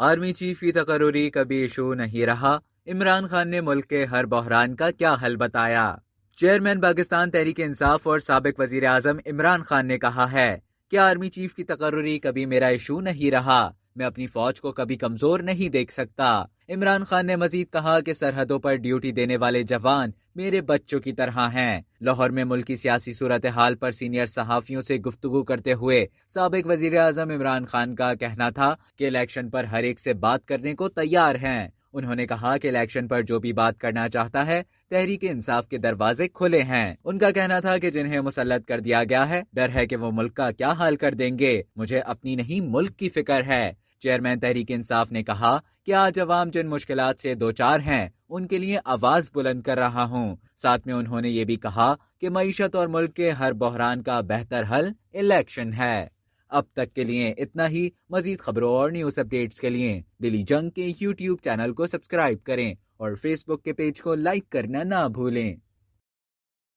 Army chief की तकर्रुरी कभी issue नहीं रहा, इमरान खान ने मुल्क के हर बहरान का क्या हल बताया। चेयरमैन पाकिस्तान तहरीक इंसाफ और साबिक वजीर आजम इमरान खान ने कहा है कि आर्मी चीफ की तकर्रुरी कभी मेरा इशू नहीं रहा, मैं अपनी फौज को कभी कमजोर नहीं देख सकता। इमरान खान ने मजीद कहा कि सरहदों पर ड्यूटी देने वाले जवान मेरे बच्चों की तरह हैं। लाहौर में मुल्क की सियासी सूरत हाल पर सीनियर सहाफियों से गुफ्तगू करते हुए साबिक वजीर आजम इमरान खान का कहना था कि इलेक्शन पर हर एक से बात करने को तैयार हैं। उन्होंने कहा कि इलेक्शन पर जो भी बात करना चाहता है, तहरीक इंसाफ के दरवाजे खुले हैं। उनका कहना था कि जिन्हें मुसल्लत कर दिया गया है, डर है कि वो मुल्क का क्या हाल कर देंगे। मुझे अपनी नहीं मुल्क की फिक्र है। चेयरमैन तहरीक इंसाफ ने कहा कि आज अवाम जिन मुश्किलात से दो चार हैं, उनके लिए आवाज बुलंद कर रहा हूं। साथ में उन्होंने ये भी कहा कि मईशत और मुल्क के हर बहरान का बेहतर हल इलेक्शन है। अब तक के लिए इतना ही। मजीद खबरों और न्यूज अपडेट्स के लिए दिल्ली जंग के YouTube चैनल को सब्सक्राइब करें और फेसबुक के पेज को लाइक करना ना भूलें।